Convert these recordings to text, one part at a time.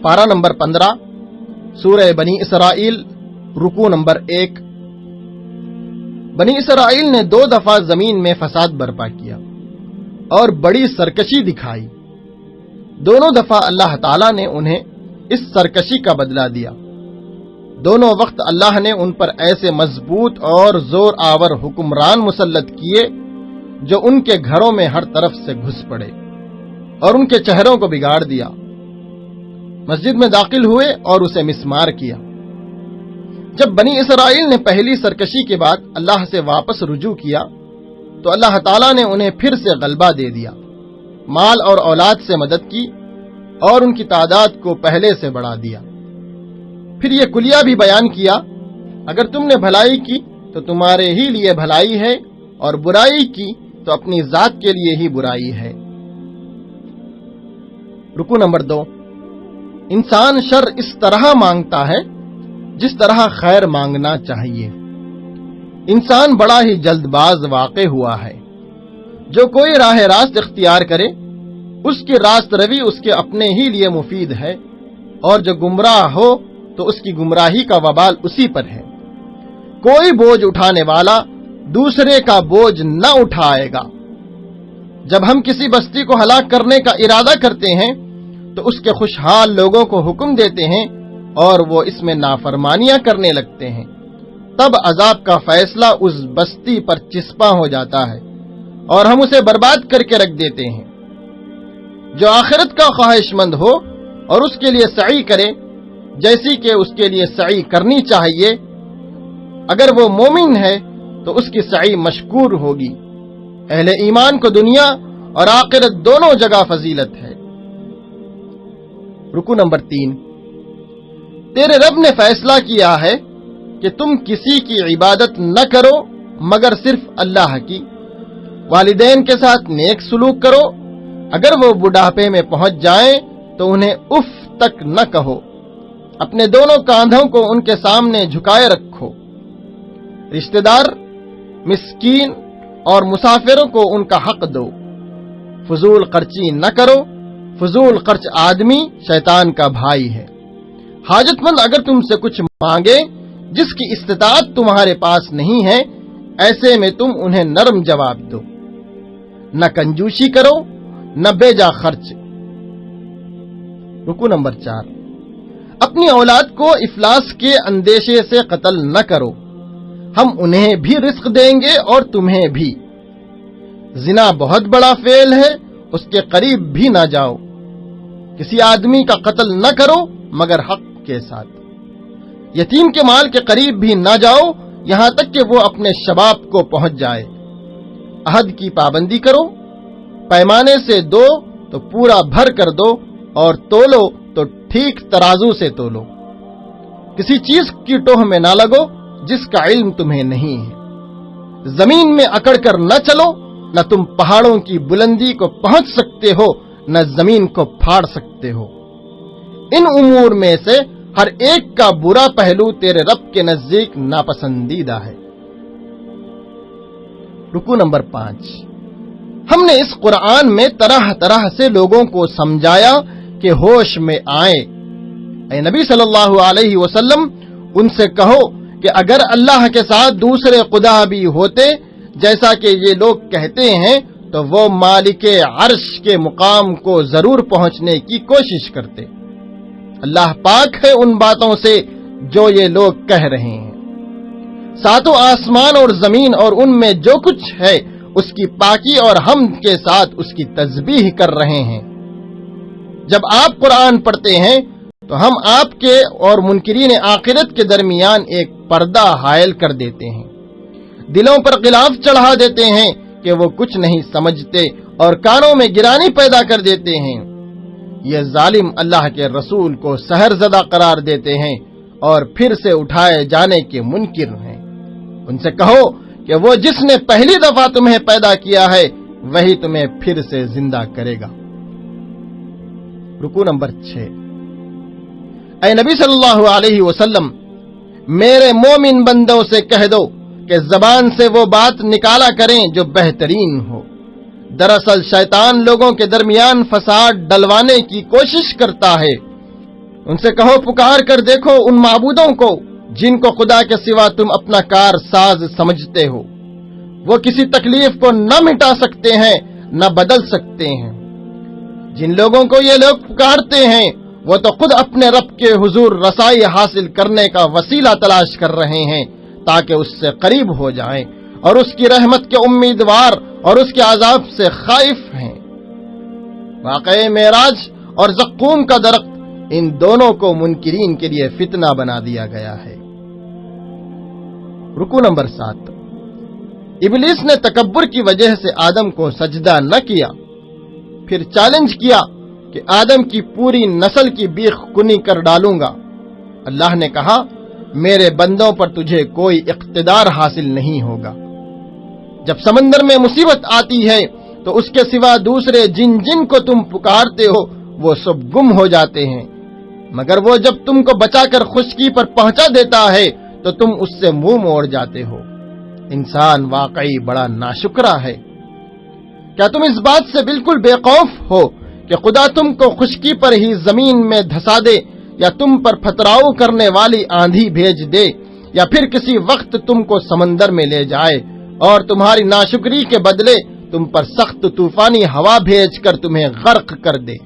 पारा नंबर 15, सूरह बनी इसराइल, रुकू नंबर 1। बनी इसराइल ने 2 दफा जमीन में फसाद बर्पा किया और बड़ी सरकशी दिखाई। दोनों दफा अल्लाह ताला ने उन्हें इस सरकशी का बदला दिया। दोनों वक्त अल्लाह ने उन पर ऐसे मजबूत और जोर आवर हुक्मरान मुसल्लत किए जो उनके घरों में हर तरफ से घुस पड़े और उनके चेहरों को बिगाड़ दिया। मस्जिद में दाखिल हुए और उसे मिस्मार किया। जब बनी इसराइल ने पहली सरकशी के बाद अल्लाह से वापस रुजू किया तो अल्लाह ताला ने उन्हें फिर से गलबा दे दिया, माल और औलाद से मदद की और उनकी तादाद को पहले से बढ़ा दिया। फिर ये कुलिया भी बयान किया, अगर तुमने भलाई की तो तुम्हारे ही लिए भलाई है और बुराई की तो अपनी जात के लिए ही बुराई है। रुकू नंबर 2। इंसान शर इस तरह मांगता है जिस तरह खैर मांगना चाहिए। इंसान बड़ा ही जल्दबाज वाक़े हुआ है। जो कोई राह रास्त इख्तियार करे उसकी रास्त रवी उसके अपने ही लिए मुफीद है, और जो गुमराह हो तो उसकी गुमराही का वबाल उसी पर है। कोई बोझ उठाने वाला दूसरे का बोझ न उठाएगा। जब हम किसी बस्ती को हलाक करने का इरादा करते हैं तो उसके खुशहाल लोगों को हुक्म देते हैं और वो इसमें नाफरमानियां करने लगते हैं। तब अजाब का फैसला उस बस्ती पर चिस्पा हो जाता है और हम उसे बर्बाद करके रख देते हैं। जो आखिरत का ख्वाहिशमंद हो और उसके लिए सई करे जैसी कि उसके लिए सई करनी चाहिए, अगर वो मोमिन है तो उसकी सई मशकूर होगी। अहले ईमान को दुनिया और आखिरत दोनों जगह फजीलत है। रुकू नंबर 3। तेरे रब ने फैसला किया है कि तुम किसी की इबादत न करो मगर सिर्फ अल्लाह की। वालिदैन के साथ नेक सलूक करो। अगर वो बुढ़ापे में पहुंच जाएं तो उन्हें उफ तक न कहो। अपने दोनों कांधों को उनके सामने झुकाए रखो। रिश्तेदार, मिस्कीन और मुसाफिरों को उनका हक दो। फजूल खर्ची न करो। फजूल खर्च आदमी शैतान का भाई है। हाजतमंद अगर तुमसे कुछ मांगे जिसकी इस्तिताअत तुम्हारे पास नहीं है, ऐसे में तुम उन्हें नरम जवाब दो। न कंजूसी करो न बेजा खर्च। रुकू नंबर 4। अपनी औलाद को इफलास के अंदेशे से कत्ल न करो। हम उन्हें भी रिस्क देंगे और तुम्हें भी। जिना बहुत बड़ा फेल है, उसके करीब भी ना जाओ। किसी आदमी का कत्ल न करो मगर हक के साथ। यतीम के माल के करीब भी ना जाओ यहां तक कि वो अपने शबाब को पहुंच जाए। अहद की पाबंदी करो। पैमाने से दो तो पूरा भर कर दो और तोलो तो ठीक तराजू से तोलो। किसी चीज की टोह में ना लगो जिसका इल्म तुम्हें नहीं है। जमीन में अकड़ कर न चलो, न तुम पहाड़ों की बुलंदी को पहुंच सकते हो न जमीन को फाड़ सकते हो। इन उमूर में से हर एक का बुरा पहलू तेरे रब के नजदीक नापसंदीदा है। रुकू नंबर 5। हमने इस कुरान में तरह तरह से लोगों को समझाया कि होश में आए। ऐ नबी सल्लल्लाहु अलैहि वसल्लम, उनसे कहो कि अगर अल्लाह के साथ दूसरे खुदा भी होते जैसा कि ये लोग कहते हैं तो वो मालिके अर्श के मुकाम को जरूर पहुंचने की कोशिश करते। अल्लाह पाक है उन बातों से जो ये लोग कह रहे हैं। सातों आसमान और जमीन और उनमें जो कुछ है उसकी पाकी और हमद के साथ उसकी तस्बीह कर रहे हैं। जब आप कुरान पढ़ते हैं तो हम आपके और मुनकिरीन आखिरत के दरमियान एक पर्दा हायल कर देते हैं। दिलों पर गिलाफ चढ़ा देते हैं कि वो कुछ नहीं समझते और कानों में गिरानी पैदा कर देते हैं। ये जालिम अल्लाह के रसूल को सहरज़दा करार देते हैं और फिर से उठाए जाने के मुनकिर हैं। उनसे कहो कि वो जिसने पहली दफा तुम्हें पैदा किया है वही तुम्हें फिर से जिंदा करेगा। रुकू नंबर 6। ऐ नबी सल्लल्लाहु अलैहि वसल्लम, मेरे मोमिन बंदों से कह दो कि जबान से वो बात निकाला करें जो बेहतरीन हो। दरअसल शैतान लोगों के दरमियान फसाद डलवाने की कोशिश करता है। उनसे कहो, पुकार कर देखो उन माबूदों को जिनको खुदा के सिवा तुम अपना कार साज समझते हो। वो किसी तकलीफ को न मिटा सकते हैं न बदल सकते हैं। जिन लोगों को ये लोग पुकारते हैं वो तो खुद अपने रब के हुजूर रसाई हासिल करने का वसीला तलाश कर रहे हैं ताकि उससे करीब हो जाएं और उसकी रहमत के उम्मीदवार और उसके अजाब से खाइफ हैं। वाक़ई मेराज और ज़क्कूम का दरख्त, इन दोनों को मुनकिरीन के लिए फितना बना दिया गया है। रुकू नंबर 7। इब्लीस ने तकब्बुर की वजह से आदम को सजदा न किया, फिर चैलेंज किया कि आदम की पूरी नस्ल की बीख कुनी कर डालूंगा। अल्लाह ने कहा, मेरे बंदों पर तुझे कोई इख्तिदार हासिल नहीं होगा। जब समंदर में मुसीबत आती है तो उसके सिवा दूसरे जिन जिन को तुम पुकारते हो वो सब गुम हो जाते हैं, मगर वो जब तुमको बचाकर खुशकी पर पहुंचा देता है तो तुम उससे मुंह मोड़ जाते हो। इंसान वाकई बड़ा नाशुक्रा है। क्या तुम इस बात से बिल्कुल बेखौफ हो कि खुदा तुमको खुशकी पर ही जमीन में धंसा दे, या तुम पर फतराव करने वाली आंधी भेज दे, या फिर किसी वक्त तुमको समंदर में ले जाए और तुम्हारी नाशुक्री के बदले तुम पर सख्त तूफानी हवा भेजकर तुम्हें गर्क कर दे।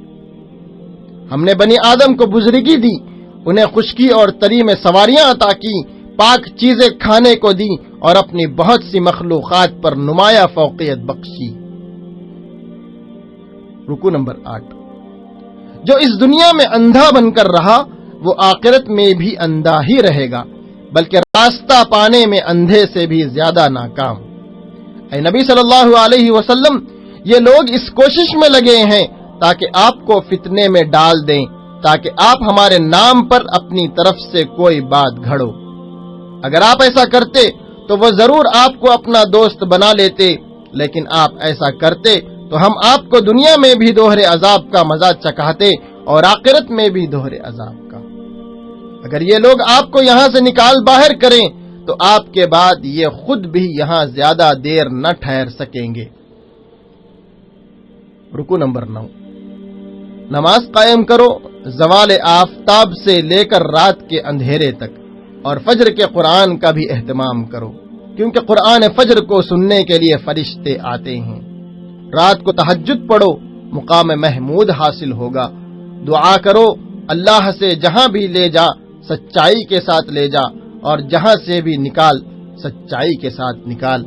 हमने बनी आदम को बुजुर्गी दी, उन्हें खुशकी और तरी में सवारियां अता की, पाक चीजें खाने को दी और अपनी बहुत सी मखलूकात पर नुमाया फौकियत बख्शी। रुकू नंबर 8। जो इस दुनिया में अंधा बनकर रहा वो आखिरत में भी अंधा ही रहेगा, बल्कि रास्ता पाने में अंधे से भी ज्यादा नाकाम। ऐ नबी सल्लल्लाहु अलैहि वसल्लम, ये लोग इस कोशिश में लगे हैं ताकि आपको फितने में डाल दें, ताकि आप हमारे नाम पर अपनी तरफ से कोई बात घड़ो। अगर आप ऐसा करते तो वो जरूर आपको अपना दोस्त बना लेते, लेकिन आप ऐसा करते तो हम आपको दुनिया में भी दोहरे अजाब का मजा चखाते और आखिरत में भी दोहरे अजाब का। अगर ये लोग आपको यहां से निकाल बाहर करें तो आपके बाद ये खुद भी यहां ज्यादा देर न ठहर सकेंगे। रुकू नंबर 9। नमाज कायम करो ज़वाल आफताब से लेकर रात के अंधेरे तक, और फजर के कुरान का भी एहतमाम करो, क्योंकि कुरान फजर को सुनने के लिए फरिश्ते आते हैं। रात को तहज्जुद पढ़ो, मुकाम महमूद हासिल होगा। दुआ करो, अल्लाह से जहां भी ले जा सच्चाई के साथ ले जा, और जहां से भी निकाल सच्चाई के साथ निकाल।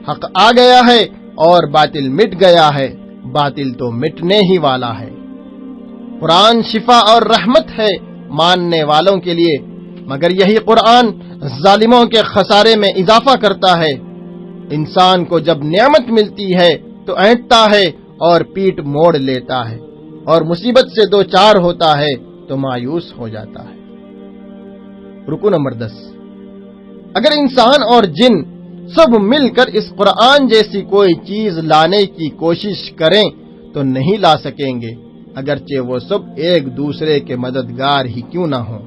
हक आ गया है और बातिल मिट गया है, बातिल तो मिटने ही वाला है। कुरान शिफा और रहमत है मानने वालों के लिए, मगर यही कुरान जालिमों के खसारे में इजाफा करता है। इंसान को जब नेमत मिलती है तो ऐंठता है और पीठ मोड़ लेता है, और मुसीबत से दो चार होता है तो मायूस हो जाता है। रुकू नंबर 10। अगर इंसान और जिन सब मिलकर इस कुरान जैसी कोई चीज लाने की कोशिश करें तो नहीं ला सकेंगे, अगरचे वो सब एक दूसरे के मददगार ही क्यों ना हो।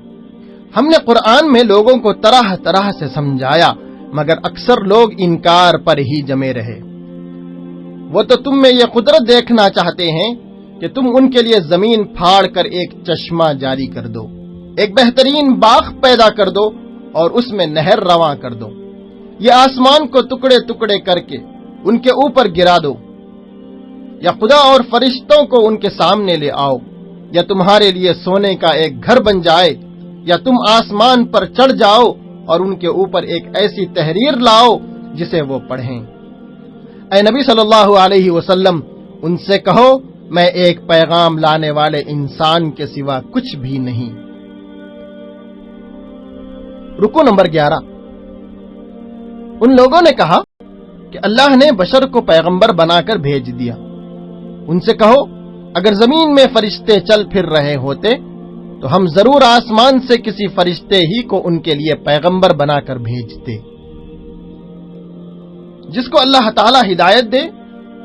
हमने कुरान में लोगों को तरह तरह से समझाया, मगर अक्सर लोग इनकार पर ही जमे रहे। वो तो तुम में ये कुदरत देखना चाहते हैं कि तुम उनके लिए जमीन फाड़ कर एक चश्मा जारी कर दो, एक बेहतरीन बाग पैदा कर दो और उसमें नहर रवां कर दो, या आसमान को टुकड़े टुकड़े करके उनके ऊपर गिरा दो, या खुदा और फरिश्तों को उनके सामने ले आओ, या तुम्हारे लिए सोने का एक घर बन जाए, या तुम आसमान पर चढ़ जाओ और उनके ऊपर एक ऐसी तहरीर लाओ जिसे वो पढ़ें। ऐ नबी सल्लल्लाहु अलैहि वसल्लम, उनसे कहो, मैं एक पैगाम लाने वाले इंसान के सिवा कुछ भी नहीं। रुकू नंबर 11। उन लोगों ने कहा कि अल्लाह ने बशर को पैगंबर बनाकर भेज दिया। उनसे कहो, अगर जमीन में फरिश्ते चल फिर रहे होते तो हम जरूर आसमान से किसी फरिश्ते ही को उनके लिए पैगंबर बनाकर भेजते। जिसको अल्लाह ताला हिदायत दे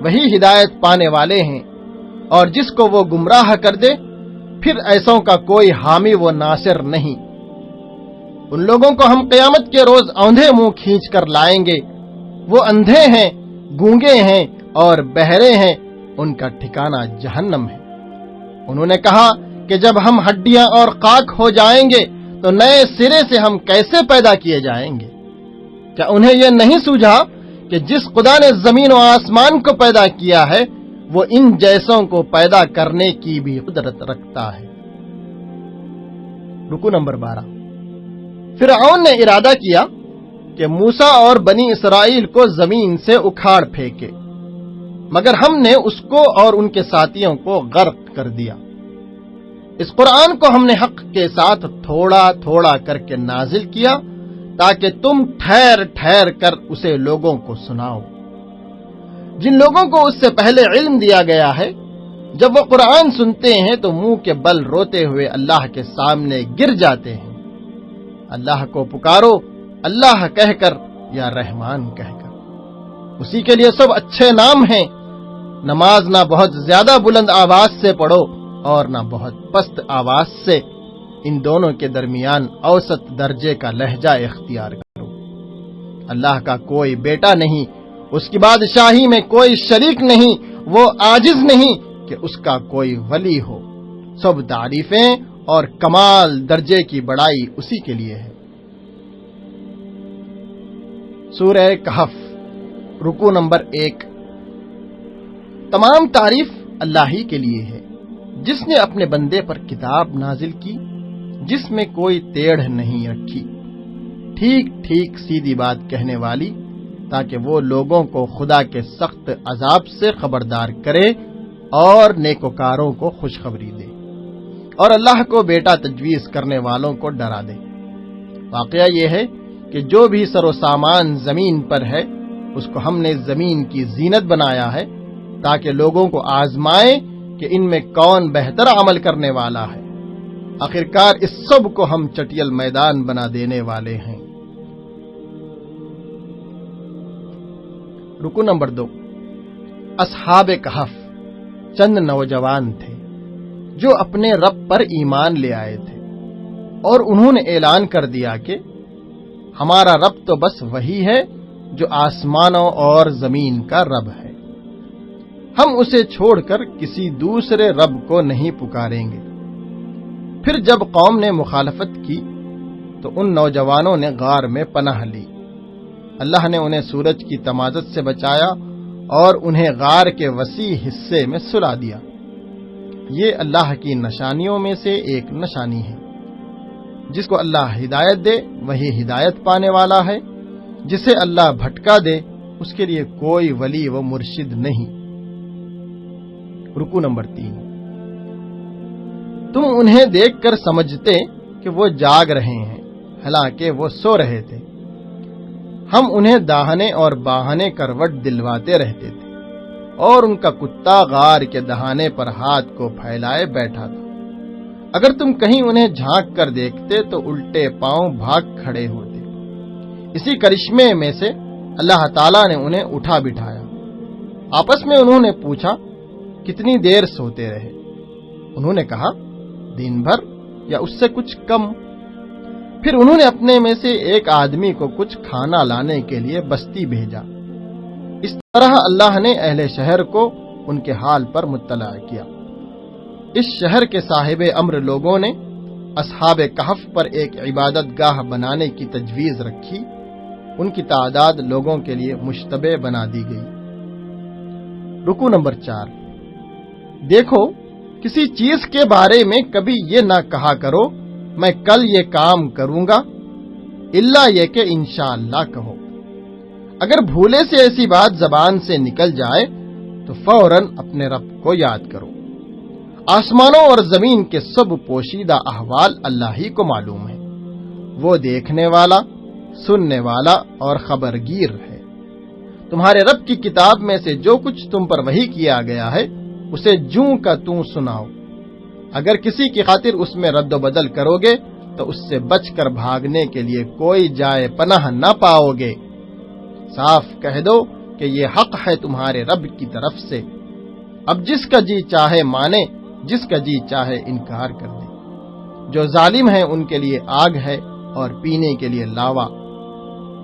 वही हिदायत पाने वाले हैं, और जिसको वो गुमराह कर दे फिर ऐसों का कोई हामी व नासिर नहीं। उन लोगों को हम क़यामत के रोज औंधे मुंह खींच कर लाएंगे। वो अंधे हैं, गूंगे हैं और बहरे हैं, उनका ठिकाना जहन्नम है। उन्होंने कहा کہ جب ہم ہڈیاں اور خاک ہو جائیں گے تو نئے سرے سے ہم کیسے پیدا کیے جائیں گے؟ کیا انہیں یہ نہیں سوجھا کہ جس خدا نے زمین و آسمان کو پیدا کیا ہے وہ ان جیسوں کو پیدا کرنے کی بھی قدرت رکھتا ہے؟ رکو نمبر 12۔ فرعون نے ارادہ کیا کہ موسیٰ اور بنی اسرائیل کو زمین سے اکھاڑ پھینکے، مگر ہم نے اس کو اور ان کے ساتھیوں کو غرق کر دیا۔ اس قرآن کو ہم نے حق کے ساتھ تھوڑا تھوڑا کر کے نازل کیا تاکہ تم ٹھہر ٹھہر کر اسے لوگوں کو سناؤ۔ جن لوگوں کو اس سے پہلے علم دیا گیا ہے، جب وہ قرآن سنتے ہیں تو منہ کے بل روتے ہوئے اللہ کے سامنے گر جاتے ہیں۔ اللہ کو پکارو اللہ کہہ کر یا رحمان کہہ کر، اسی کے لیے سب اچھے نام ہیں۔ نماز نہ بہت زیادہ بلند آواز سے پڑھو اور نہ بہت پست آواز سے، ان دونوں کے درمیان اوسط درجے کا لہجہ اختیار کرو۔ اللہ کا کوئی بیٹا نہیں، اس کی بادشاہی میں کوئی شریک نہیں، وہ عاجز نہیں کہ اس کا کوئی ولی ہو۔ سب تعریفیں اور کمال درجے کی بڑائی اسی کے لیے ہے۔ سورہ کہف، رکوع نمبر 1۔ تمام تعریف اللہ ہی کے لیے ہے، جس نے اپنے بندے پر کتاب نازل کی جس میں کوئی ٹیڑھ نہیں رکھی، ٹھیک ٹھیک سیدھی بات کہنے والی، تاکہ وہ لوگوں کو خدا کے سخت عذاب سے خبردار کرے اور نیکوکاروں کو خوشخبری دے، اور اللہ کو بیٹا تجویز کرنے والوں کو ڈرا دے۔ واقعہ یہ ہے کہ جو بھی سر و سامان زمین پر ہے اس کو ہم نے زمین کی زینت بنایا ہے تاکہ لوگوں کو آزمائیں کہ ان میں کون بہتر عمل کرنے والا ہے۔ آخرکار اس سب کو ہم چٹیل میدان بنا دینے والے ہیں۔ رکو نمبر 2۔ اصحاب کہف چند نوجوان تھے جو اپنے رب پر ایمان لے آئے تھے، اور انہوں نے اعلان کر دیا کہ ہمارا رب تو بس وہی ہے جو آسمانوں اور زمین کا رب ہے، ہم اسے چھوڑ کر کسی دوسرے رب کو نہیں پکاریں گے۔ پھر جب قوم نے مخالفت کی تو ان نوجوانوں نے غار میں پناہ لی۔ اللہ نے انہیں سورج کی تمازت سے بچایا اور انہیں غار کے وسیع حصے میں سلا دیا۔ یہ اللہ کی نشانیوں میں سے ایک نشانی ہے۔ جس کو اللہ ہدایت دے وہی ہدایت پانے والا ہے، جسے اللہ بھٹکا دے اس کے لیے کوئی ولی و مرشد نہیں۔ رکوع نمبر 3۔ تم انہیں دیکھ کر سمجھتے کہ وہ جاگ رہے ہیں، حالانکہ وہ سو رہے تھے۔ ہم انہیں داہنے اور باہنے کروٹ دلواتے رہتے تھے، اور ان کا کتا غار کے دہانے پر ہاتھ کو پھیلائے بیٹھا تھا۔ اگر تم کہیں انہیں جھانک کر دیکھتے تو الٹے پاؤں بھاگ کھڑے ہوتے۔ اسی کرشمے میں سے اللہ تعالیٰ نے انہیں اٹھا بٹھایا۔ آپس میں انہوں نے پوچھا کتنی دیر سوتے رہے؟ انہوں نے کہا دن بھر یا اس سے کچھ کم۔ پھر انہوں نے اپنے میں سے ایک آدمی کو کچھ کھانا لانے کے لیے بستی بھیجا۔ اس طرح اللہ نے اہل شہر کو ان کے حال پر مطلع کیا۔ اس شہر کے صاحب امر لوگوں نے اصحاب کہف پر ایک عبادت گاہ بنانے کی تجویز رکھی۔ ان کی تعداد لوگوں کے لیے مشتبہ بنا دی گئی۔ رکوع نمبر 4۔ دیکھو کسی چیز کے بارے میں کبھی یہ نہ کہا کرو میں کل یہ کام کروں گا، الا یہ کہ انشاءاللہ کہو۔ اگر بھولے سے ایسی بات زبان سے نکل جائے تو فوراً اپنے رب کو یاد کرو۔ آسمانوں اور زمین کے سب پوشیدہ احوال اللہ ہی کو معلوم ہے، وہ دیکھنے والا، سننے والا اور خبرگیر ہے۔ تمہارے رب کی کتاب میں سے جو کچھ تم پر وحی کیا گیا ہے اسے جوں کا توں سناؤ۔ اگر کسی کی خاطر اس میں رد و بدل کرو گے تو اس سے بچ کر بھاگنے کے لیے کوئی جائے پناہ نہ پاؤ گے۔ صاف کہہ دو کہ یہ حق ہے تمہارے رب کی طرف سے۔ اب جس کا جی چاہے مانے، جس کا جی چاہے انکار کر دے۔ جو ظالم ہیں ان کے لیے آگ ہے اور پینے کے لیے لاوا۔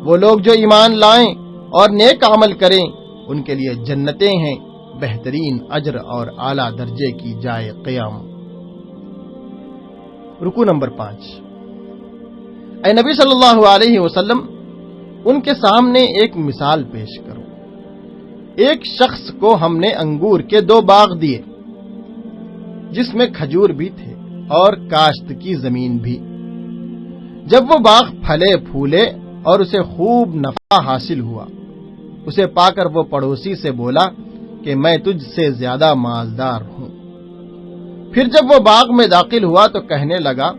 وہ لوگ جو ایمان لائیں اور نیک عمل کریں ان کے لیے جنتیں ہیں، بہترین اجر اور اعلیٰ درجے کی جائے قیام۔ رکو نمبر 5، اے نبی صلی اللہ علیہ وسلم ان کے سامنے ایک مثال پیش کرو۔ ایک شخص کو ہم نے انگور کے 2 باغ دیے جس میں کھجور بھی تھے اور کاشت کی زمین بھی۔ جب وہ باغ پھلے پھولے اور اسے خوب نفع حاصل ہوا، اسے پا کر وہ پڑوسی سے بولا کہ میں تجھ سے زیادہ مالدار ہوں۔ پھر جب وہ باغ میں داخل ہوا تو کہنے لگا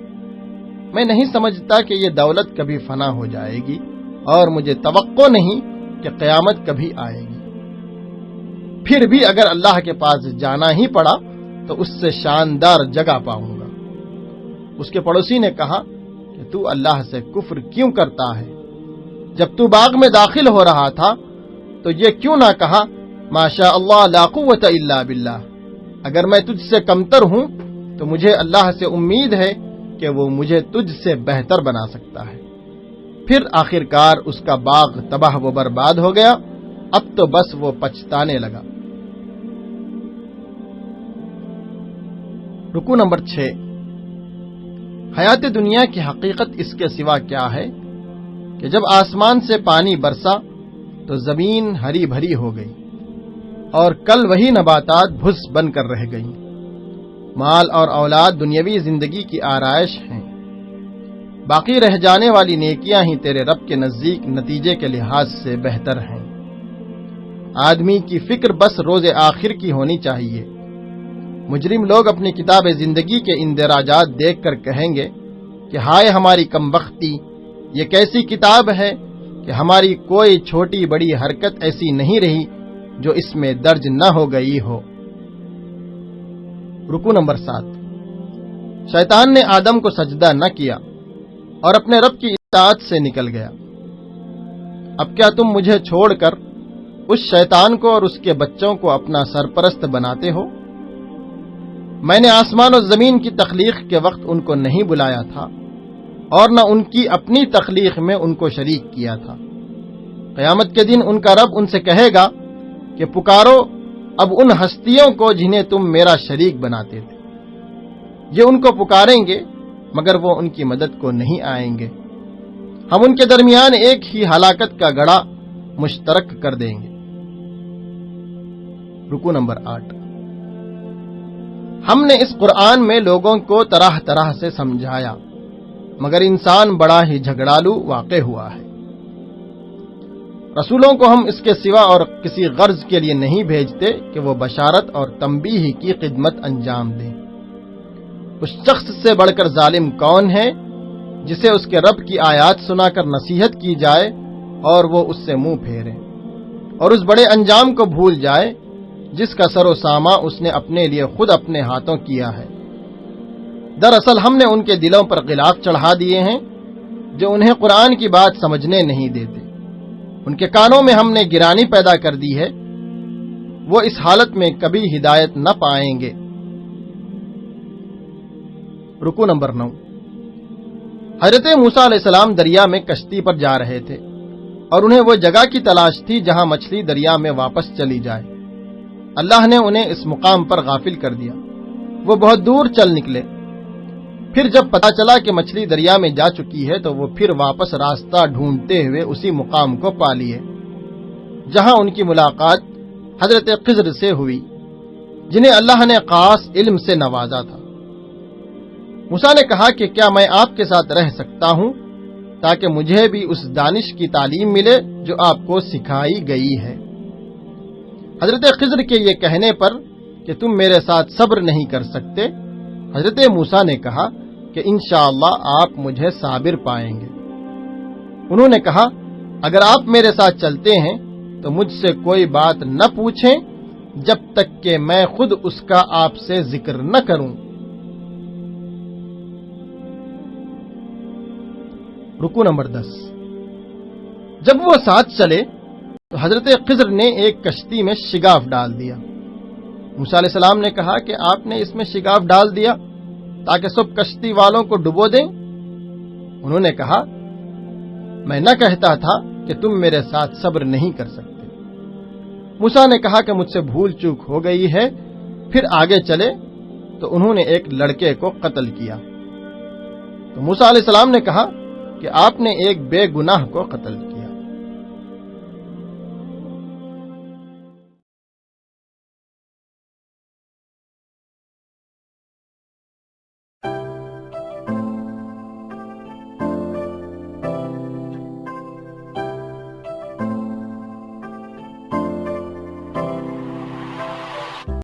میں نہیں سمجھتا کہ یہ دولت کبھی فنا ہو جائے گی اور مجھے توقع نہیں کہ قیامت کبھی آئے گی۔ پھر بھی اگر اللہ کے پاس جانا ہی پڑا تو اس سے شاندار جگہ پاؤں گا۔ اس کے پڑوسی نے کہا کہ تو اللہ سے کفر کیوں کرتا ہے؟ جب تو باغ میں داخل ہو رہا تھا تو یہ کیوں نہ کہا ماشاء اللہ لا قوت الا باللہ؟ اگر میں تجھ سے کمتر ہوں تو مجھے اللہ سے امید ہے کہ وہ مجھے تجھ سے بہتر بنا سکتا ہے۔ پھر آخرکار اس کا باغ تباہ و برباد ہو گیا، اب تو بس وہ پچھتانے لگا۔ رکو نمبر 6، حیات دنیا کی حقیقت اس کے سوا کیا ہے کہ جب آسمان سے پانی برسا تو زمین ہری بھری ہو گئی اور کل وہی نباتات بھس بن کر رہ گئیں۔ مال اور اولاد دنیاوی زندگی کی آرائش ہیں، باقی رہ جانے والی نیکیاں ہی تیرے رب کے نزدیک نتیجے کے لحاظ سے بہتر ہیں۔ آدمی کی فکر بس روز آخر کی ہونی چاہیے۔ مجرم لوگ اپنی کتاب زندگی کے اندراجات دیکھ کر کہیں گے کہ ہائے ہماری کمبختی، یہ کیسی کتاب ہے کہ ہماری کوئی چھوٹی بڑی حرکت ایسی نہیں رہی جو اس میں درج نہ ہو گئی ہو۔ رکو نمبر 7، شیطان نے آدم کو سجدہ نہ کیا اور اپنے رب کی اطاعت سے نکل گیا۔ اب کیا تم مجھے چھوڑ کر اس شیطان کو اور اس کے بچوں کو اپنا سرپرست بناتے ہو؟ میں نے آسمان و زمین کی تخلیق کے وقت ان کو نہیں بلایا تھا اور نہ ان کی اپنی تخلیق میں ان کو شریک کیا تھا۔ قیامت کے دن ان کا رب ان سے کہے گا کہ پکارو اب ان ہستیوں کو جنہیں تم میرا شریک بناتے تھے۔ یہ ان کو پکاریں گے مگر وہ ان کی مدد کو نہیں آئیں گے۔ ہم ان کے درمیان ایک ہی ہلاکت کا گڑھا مشترک کر دیں گے۔ رکو نمبر 8، ہم نے اس قرآن میں لوگوں کو طرح طرح سے سمجھایا مگر انسان بڑا ہی جھگڑالو واقع ہوا ہے۔ رسولوں کو ہم اس کے سوا اور کسی غرض کے لیے نہیں بھیجتے کہ وہ بشارت اور تنبیہ کی خدمت انجام دیں۔ اس شخص سے بڑھ کر ظالم کون ہے جسے اس کے رب کی آیات سنا کر نصیحت کی جائے اور وہ اس سے منہ پھیرے اور اس بڑے انجام کو بھول جائے جس کا سر و سامہ اس نے اپنے لیے خود اپنے ہاتھوں کیا ہے۔ دراصل ہم نے ان کے دلوں پر غلاف چڑھا دیے ہیں جو انہیں قرآن کی بات سمجھنے نہیں دیتے۔ ان کے کانوں میں ہم نے گرانی پیدا کر دی ہے، وہ اس حالت میں کبھی ہدایت نہ پائیں گے۔ رکو نمبر 9، حضرت موسیٰ علیہ السلام دریا میں کشتی پر جا رہے تھے اور انہیں وہ جگہ کی تلاش تھی جہاں مچھلی دریا میں واپس چلی جائے۔ اللہ نے انہیں اس مقام پر غافل کر دیا، وہ بہت دور چل نکلے۔ پھر جب پتا چلا کہ مچھلی دریا میں جا چکی ہے تو وہ پھر واپس راستہ ڈھونڈتے ہوئے اسی مقام کو پا لیے جہاں ان کی ملاقات حضرت خضر سے ہوئی جنہیں اللہ نے خاص علم سے نوازا تھا۔ موسیٰ نے کہا کہ کیا میں آپ کے ساتھ رہ سکتا ہوں تاکہ مجھے بھی اس دانش کی تعلیم ملے جو آپ کو سکھائی گئی ہے۔ حضرت خضر کے یہ کہنے پر کہ تم میرے ساتھ صبر نہیں کر سکتے، حضرت موسیٰ نے کہا کہ انشاءاللہ آپ مجھے صابر پائیں گے۔ انہوں نے کہا اگر آپ میرے ساتھ چلتے ہیں تو مجھ سے کوئی بات نہ پوچھیں جب تک کہ میں خود اس کا آپ سے ذکر نہ کروں۔ رکو نمبر 10، جب وہ ساتھ چلے تو حضرت خضر نے ایک کشتی میں شگاف ڈال دیا۔ موسیٰ علیہ السلام نے کہا کہ آپ نے اس میں شگاف ڈال دیا تاکہ سب کشتی والوں کو ڈبو دیں؟ انہوں نے کہا میں نہ کہتا تھا کہ تم میرے ساتھ صبر نہیں کر سکتے۔ موسیٰ نے کہا کہ مجھ سے بھول چوک ہو گئی ہے۔ پھر آگے چلے تو انہوں نے ایک لڑکے کو قتل کیا۔ تو موسیٰ علیہ السلام نے کہا کہ آپ نے ایک بے گناہ کو قتل کیا۔